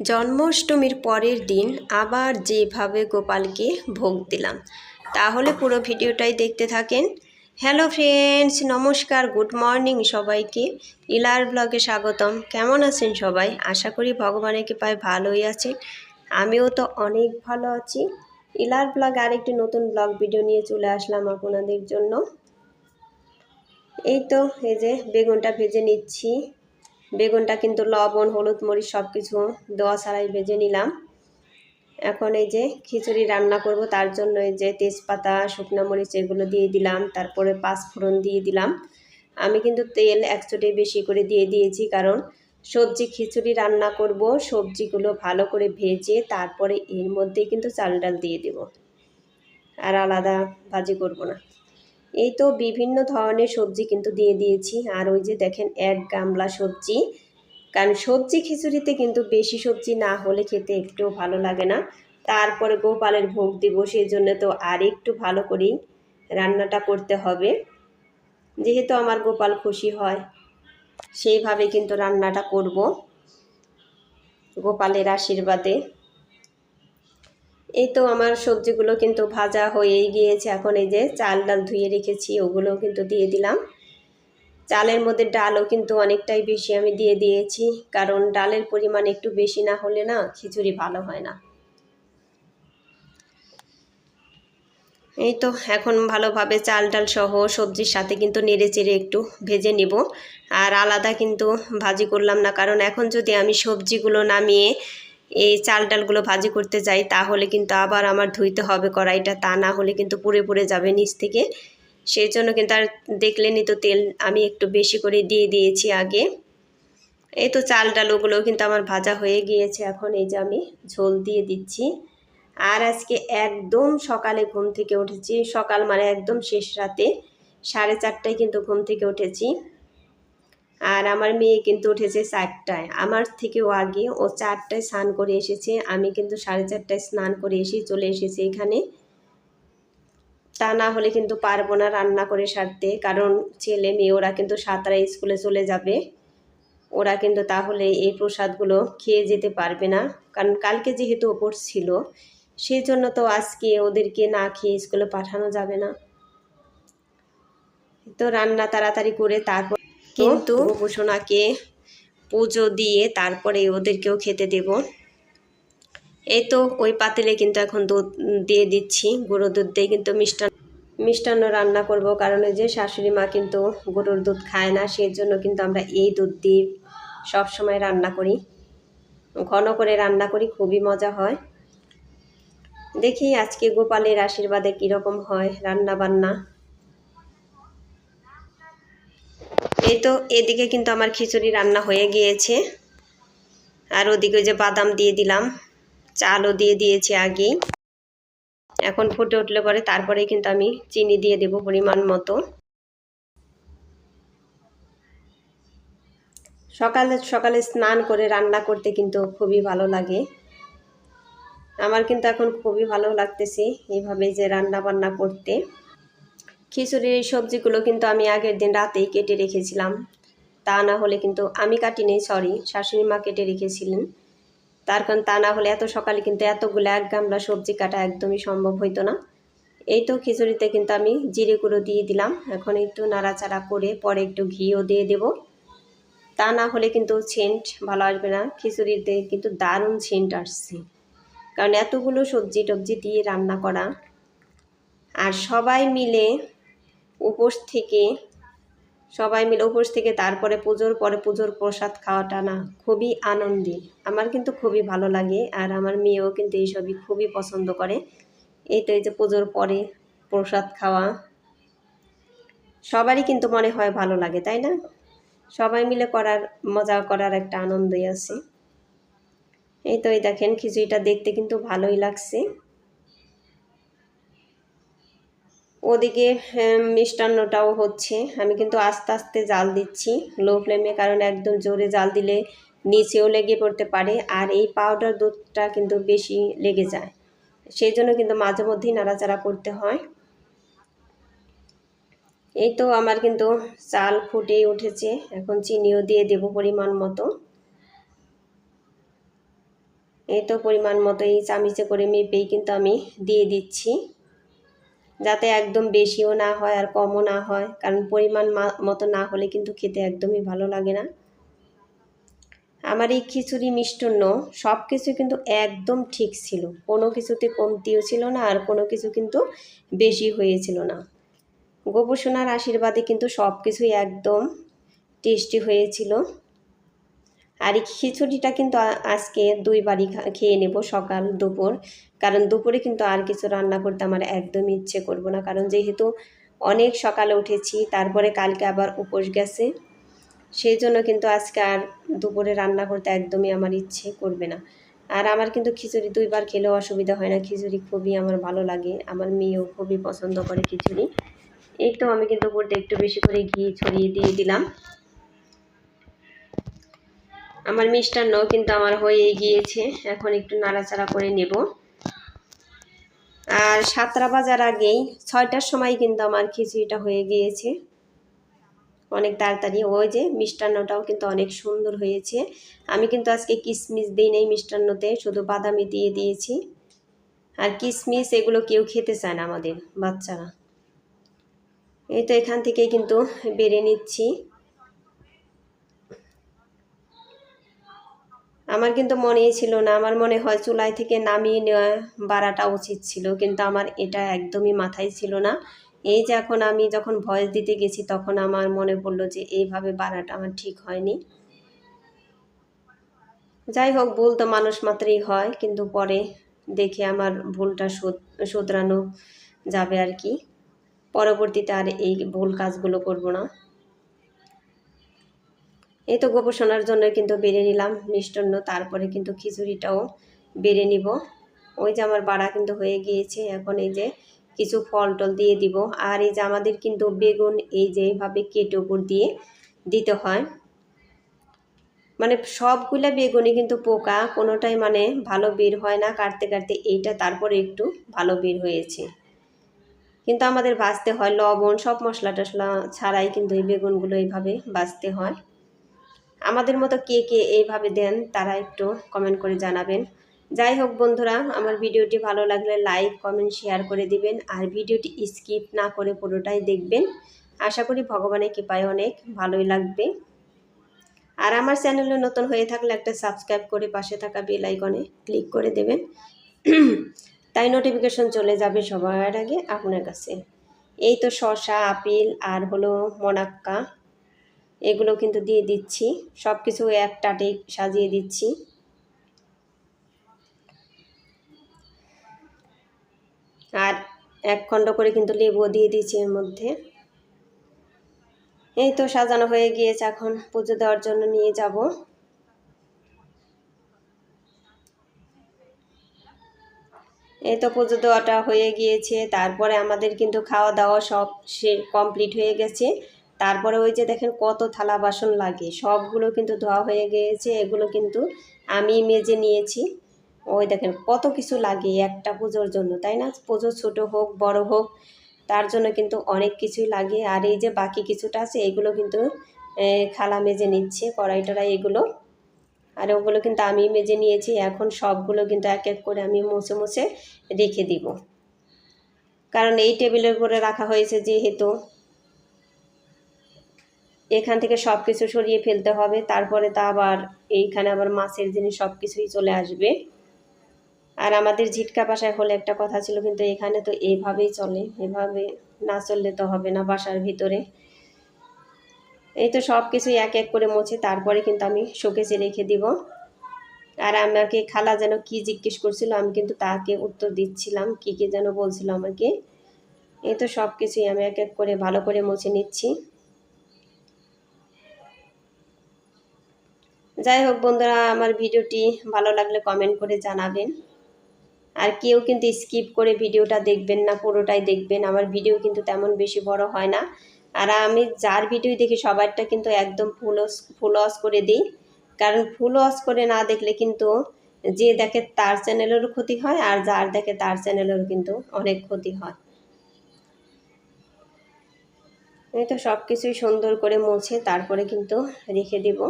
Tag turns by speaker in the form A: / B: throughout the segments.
A: জন্মাষ্টমীর পরের দিন আবার যেভাবে গোপালকে ভোগ দিলাম, তাহলে পুরো ভিডিওটাই দেখতে থাকেন। হ্যালো ফ্রেন্ডস, নমস্কার, গুড মর্নিং সবাইকে। ইলার ব্লগে স্বাগতম। কেমন আছেন সবাই? আশা করি ভগবানের কৃপায় ভালোই আছেন। আমিও তো অনেক ভালো আছি। ইলার ব্লগ আরেকটি নতুন ব্লগ ভিডিও নিয়ে চলে আসলাম আপনাদের জন্য। এই তো এই যে বেগুনটা ভেজে নিচ্ছি। বেগুনটা কিন্তু লবণ, হলুদ, মরিচ সব কিছু দেওয়া ছাড়াই ভেজে নিলাম। এখন এই যে খিচুড়ি রান্না করব, তার জন্য এই যে তেজপাতা, শুকনো মরিচ এগুলো দিয়ে দিলাম, তারপরে পাঁচফোড়ন দিয়ে দিলাম। আমি কিন্তু তেল এক চুটে বেশি করে দিয়ে দিয়েছি, কারণ সবজি খিচুড়ি রান্না করব, সবজিগুলো ভালো করে ভেজে তারপরে এর মধ্যে কিন্তু চাল ডাল দিয়ে দেব, আর আলাদা ভাজি করব না। এই তো বিভিন্ন ধরনের সবজি কিন্তু দিয়ে দিয়েছি। আর ওই যে দেখেন এক গামলা সবজি, কারণ সবজি খিচুড়িতে কিন্তু বেশি সবজি না হলে খেতে একটু ভালো লাগে না। তারপরে গোপালের ভোগ দিব, সেই জন্য তো আর একটু ভালো করেই রান্নাটা করতে হবে, যেহেতু আমার গোপাল খুশি হয় সেইভাবে কিন্তু রান্নাটা করব গোপালের আশীর্বাদে। এই তো আমার সবজিগুলো কিন্তু ভাজা হয়েই গিয়েছে। এখন এই যে চাল ডাল ধুয়ে রেখেছি, ওগুলো কিন্তু দিয়ে দিলাম। চালের মধ্যে ডালও কিন্তু অনেকটাই বেশি আমি দিয়ে দিয়েছি, কারণ ডালের পরিমাণ একটু বেশি না হলে না খিচুড়ি ভালো হয় না। এই তো এখন ভালোভাবে চাল ডাল সহ সবজির সাথে কিন্তু নেড়ে চেড়ে একটু ভেজে নিব। আর আলাদা কিন্তু ভাজি করলাম না, কারণ এখন যদি আমি সবজিগুলো নামিয়ে এই চাল ডালগুলো ভাজি করতে যাই, তাহলে কিন্তু আবার আমার ধুইতে হবে কড়াইটা, তা না হলে কিন্তু পুড়ে পুড়ে যাবে নিচ থেকে। সেই জন্য কিন্তু আর দেখলেনই তো তেল আমি একটু বেশি করে দিয়ে দিয়েছি আগে। এই তো চাল ডাল ওগুলোও কিন্তু আমার ভাজা হয়ে গিয়েছে। এখন এই যে আমি ঝোল দিয়ে দিচ্ছি। আর আজকে একদম সকালে ঘুম থেকে উঠেছি, সকাল মানে একদম শেষ রাতে 4:30টায় কিন্তু ঘুম থেকে উঠেছি। আর আমার মেয়ে কিন্তু উঠেছে 4টায়, আমার থেকেও আগে। ও 4টায় স্নান করে এসেছে, আমি কিন্তু 4:30টায় স্নান করে এসেই চলে এসেছি এখানে। তা না হলে কিন্তু পারবো না রান্না করে সারতে, কারণ ছেলে মেয়ে ওরা কিন্তু 7টায় স্কুলে চলে যাবে। ওরা কিন্তু তাহলে এই প্রসাদগুলো খেয়ে যেতে পারবে না, কারণ কালকে যেহেতু উপোস ছিল, সেই জন্য তো আজকে ওদেরকে না খেয়ে স্কুলে পাঠানো যাবে না। তো রান্না তাড়াতাড়ি করে তারপর কিন্তু গোপুসোনাকে পুজো দিয়ে তারপরে ওদেরকেও খেতে দেব। এই তো ওই পাতিলে কিন্তু এখন দুধ দিয়ে দিচ্ছি, গুঁড়ো দুধ দিয়ে কিন্তু মিষ্টান্ন রান্না করব, কারণ ওই যে শাশুড়ি মা কিন্তু গরুর দুধ খায় না, সেই জন্য কিন্তু আমরা এই দুধ দিয়ে সবসময় রান্না করি, ঘন করে রান্না করি, খুবই মজা হয়। দেখি আজকে গোপালের আশীর্বাদে কীরকম হয় রান্না বান্না। এই তো এদিকে কিন্তু আমার খিচুড়ি রান্না হয়ে গিয়েছে, আর ওদিকে যে বাদাম দিয়ে দিলাম, চালও দিয়ে দিয়েছি আগেই। এখন ফুটে উঠলে পরে তারপরে কিন্তু আমি চিনি দিয়ে দেব পরিমাণ মতো। সকালে সকালে স্নান করে রান্না করতে কিন্তু খুবই ভালো লাগে। আমার কিন্তু এখন খুবই ভালো লাগতেছে এইভাবে যে রান্না বান্না করতে। খিচুড়ির সবজিগুলো কিন্তু আমি আগের দিন রাতেই কেটে রেখেছিলাম, তা না হলে কিন্তু আমি কাটিনি, সরি শাশুড়ি মা কেটে রেখেছিলেন। তার কারণ তা না হলে এত সকালে কিন্তু এতগুলো এক গামলা সবজি কাটা একদমই সম্ভব হইতো না। এই তো খিচুড়িতে কিন্তু আমি জিরে গুঁড়ো দিয়ে দিলাম। এখন একটু নাড়াচাড়া করে পরে একটু ঘিও দিয়ে দেব, তা না হলে কিন্তু সেন্ট ভালো আসবে না। খিচুড়িতে কিন্তু দারুণ সেন্ট আসছে, কারণ এতগুলো সবজি টবজি দিয়ে রান্না করা। আর সবাই মিলে উপোস থেকে তারপরে পুজোর পরে পুজোর প্রসাদ খাওয়াটা না খুবই আনন্দের। আমার কিন্তু খুবই ভালো লাগে, আর আমার মেয়েও কিন্তু এইসবই খুবই পছন্দ করে। এই তো এই যে পুজোর পরে প্রসাদ খাওয়া সবারই কিন্তু মনে হয় ভালো লাগে, তাই না? সবাই মিলে করার মজা করার একটা আনন্দই আছে। এই তো এই দেখেন খিচুড়িটা দেখতে কিন্তু ভালোই লাগছে। ওদিকে মিষ্টান্নটাও হচ্ছে, আমি কিন্তু আস্তে আস্তে জাল দিচ্ছি লো ফ্লেমে, কারণ একদম জোরে জাল দিলে নিচেও লেগে পড়তে পারে, আর এই পাউডার দুধটা কিন্তু বেশি লেগে যায়, সেই জন্য কিন্তু মাঝে মধ্যেই নাড়াচাড়া করতে হয়। এই তো আমার কিন্তু চাল ফুটেই উঠেছে, এখন চিনিও দিয়ে দেব পরিমাণ মতো। এই তো পরিমাণ মতো এই চামচে করে মেপেই কিন্তু আমি দিয়ে দিচ্ছি, যাতে একদম বেশিও না হয় আর কমও না হয়, কারণ পরিমাণ মতো না হলে কিন্তু খেতে একদমই ভালো লাগে না। আমার এই খিচুড়ি মিষ্টান্ন সব কিছু কিন্তু একদম ঠিক ছিল, কোনো কিছুতে কমতিও ছিল না আর কোনো কিছু কিন্তু বেশি হয়েছিল না। গোপুসোনার আশীর্বাদে কিন্তু সব কিছুই একদম টেস্টি হয়েছিল। আর এই খিচুড়িটা কিন্তু আজকে দুইবারই খেয়ে নেব, সকাল দুপুর, কারণ দুপুরে কিন্তু আর কিছু রান্না করতে আমার একদমই ইচ্ছে করব না, কারণ যেহেতু অনেক সকালে উঠেছি, তারপরে কালকে আবার উপোস গেছে, সেই জন্য কিন্তু আজকে আর দুপুরে রান্না করতে একদমই আমার ইচ্ছে করবে না। আর আমার কিন্তু খিচুড়ি দুইবার খেলেও অসুবিধা হয় না, খিচুড়ি খুবই আমার ভালো লাগে, আমার মেয়েও খুবই পছন্দ করে খিচুড়ি। এই তো আমি কিন্তু উপরটা একটু বেশি করে ঘি ছড়িয়ে দিয়ে দিলাম। আমার মিষ্টান্ন কিন্তু আমার হয়ে গিয়েছে, এখন একটু নাড়াচাড়া করে নেব। আর 7টা বাজার আগেই 6টার সময় কিন্তু আমার খিচুড়িটা হয়ে গিয়েছে অনেক তাড়াতাড়ি। ওই যে মিষ্টান্নটাও কিন্তু অনেক সুন্দর হয়েছে। আমি কিন্তু আজকে কিশমিশ দিই নাই মিষ্টান্নতে, শুধু বাদামি দিয়ে দিয়েছি। আর কিশমিশ এগুলো কেউ খেতে চায় না আমাদের বাচ্চারা। এই তো এখান থেকেই কিন্তু বেড়ে নিচ্ছি। আমার কিন্তু মনেই ছিল না, আমার মনে হয় চুলাই থেকে নামিয়ে নেওয়া বাড়াটা উচিত ছিল, কিন্তু আমার এটা একদমই মাথায় ছিল না। এই যে এখন আমি যখন ভয়েস দিতে গেছি তখন আমার মনে পড়লো যে এইভাবে বাড়াটা আমার ঠিক হয়নি। যাই হোক, ভুল তো মানুষ মাত্রই হয়, কিন্তু পরে দেখে আমার ভুলটা শুধরানো যাবে আর কি। পরবর্তীতে আর এই ভুল কাজগুলো করব না। এই তো গোপোষণার জন্য কিন্তু বেড়ে নিলাম মিষ্টান্ন, তারপরে কিন্তু খিচুড়িটাও বেড়ে নিব। ওই যে আমার বাড়া কিন্তু হয়ে গিয়েছে, এখন এই যে কিছু ফল টল দিয়ে দিব। আর এই যে আমাদের কিন্তু বেগুন এই যে এইভাবে কেটে উপর দিয়ে দিতে হয়, মানে সবগুলা বেগুনই কিন্তু পোকা, কোনোটাই মানে ভালো বের হয় না। কাটতে কাটতে এইটা তারপরে একটু ভালো বের হয়েছে, কিন্তু আমাদের ভাজতে হয় লবণ সব মশলা টশলা ছাড়াই কিন্তু এই বেগুনগুলো এইভাবে ভাজতে হয়। আমাদের মতো কে কে এইভাবে দেন তারা একটু কমেন্ট করে জানাবেন। যাই হোক বন্ধুরা, আমার ভিডিওটি ভালো লাগলে লাইক কমেন্ট শেয়ার করে দিবেন, আর ভিডিওটি স্কিপ না করে পুরোটাই দেখবেন। আশা করি ভগবানের কৃপায় অনেক ভালোই লাগবে। আর আমার চ্যানেলে নতুন হয়ে থাকলে একটা সাবস্ক্রাইব করে পাশে থাকা বেল আইকনে ক্লিক করে দেবেন, তাই নোটিফিকেশন চলে যাবে সবার আগে আপনার কাছে। এই তো শসা, আপেল আর হলো মনাক্কা, এগুলো কিন্তু দিয়ে দিচ্ছি, সব কিছু এক টাটে সাজিয়ে দিচ্ছি। আর এক খণ্ড করে কিন্তু লেবুও দিয়ে দিচ্ছি এর মধ্যে। এই তো সাজানো হয়ে গিয়েছে, এখন পুজো দেওয়ার জন্য নিয়ে যাব। এই তো পুজো দেওয়াটা হয়ে গিয়েছে, তারপরে আমাদের কিন্তু খাওয়া দাওয়া সব কমপ্লিট হয়ে গেছে। তারপরে ওই যে দেখেন কত থালা বাসন লাগে, সবগুলো কিন্তু ধোয়া হয়ে গিয়েছে, এগুলো কিন্তু আমি মেজে নিয়েছি। ওই দেখেন কত কিছু লাগে একটা পুজোর জন্য, তাই না? পুজো ছোট হোক বড় হোক, তার জন্য কিন্তু অনেক কিছুই লাগে। আর এই যে বাকি কিছুটা আছে এগুলো কিন্তু খালা মেজে নিচ্ছে, কড়াই টড়াই এগুলো, আর ওগুলো কিন্তু আমি মেজে নিয়েছি। এখন সবগুলো কিন্তু এক এক করে আমি মুছে মুছে রেখে দিব, কারণ এই টেবিলের উপরে রাখা হয়েছে যেহেতু এখান থেকে সব কিছু সরিয়ে ফেলতে হবে, তারপরে তা আবার এইখানে আবার মাছের জিনিস সব কিছুই চলে আসবে। আর আমাদের ঝিটকা বাসায় হলে একটা কথা ছিল, কিন্তু এখানে তো এইভাবেই চলে, এভাবে না চললে তো হবে না বাসার ভিতরে। এই তো সব কিছুই এক এক করে মুছে তারপরে কিন্তু আমি শোকেসে রেখে দিব। আর আমাকে খালা যেন কি জিজ্ঞেস করছিল, আমি কিন্তু তাকে উত্তর দিচ্ছিলাম, কি কি যেন বলছিল আমাকে। এই তো সব কিছুই আমি এক এক করে ভালো করে মুছে নিচ্ছি। যাই হোক বন্ধুরা, আমার ভিডিওটি ভালো লাগলে কমেন্ট করে জানাবেন। আর কেউ কিন্তু স্কিপ করে ভিডিওটা দেখবেন না, পুরোটাই দেখবেন। আমার ভিডিও কিন্তু তেমন বেশি বড় হয় না, আর আমি যার ভিডিও দেখি সবারটা কিন্তু একদম ফুল ওয়াচ করে দিই, কারণ ফুল ওয়াচ করে না দেখলে কিন্তু যে দেখে তার চ্যানেলেরও ক্ষতি হয়, আর যার দেখে তার চ্যানেলেরও কিন্তু অনেক ক্ষতি হয়। এই তো সব কিছুই সুন্দর করে মুছে তারপরে কিন্তু রেখে দেব।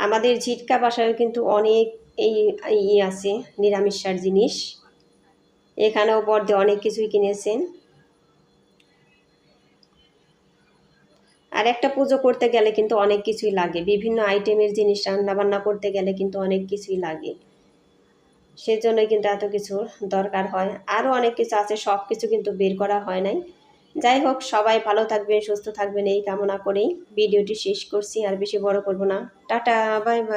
A: আমাদের ঝিটকা বাসায়ও কিন্তু অনেক এই আছে নিরামিষার জিনিস। এখানেও বড়দি অনেক কিছুই কিনেছেন। আর একটা পুজো করতে গেলে কিন্তু অনেক কিছুই লাগে, বিভিন্ন আইটেমের জিনিস রান্না বান্না করতে গেলে কিন্তু অনেক কিছুই লাগে, সেজন্যই কিন্তু এত কিছুর দরকার হয়। আরও অনেক কিছু আছে, সব কিছু কিন্তু বের করা হয় নাই। যাই হোক, সবাই ভালো থাকবেন, সুস্থ থাকবেন এই কামনা করেই ভিডিওটি শেষ করছি, আর বেশি বড় করব না। Tata, bye bye.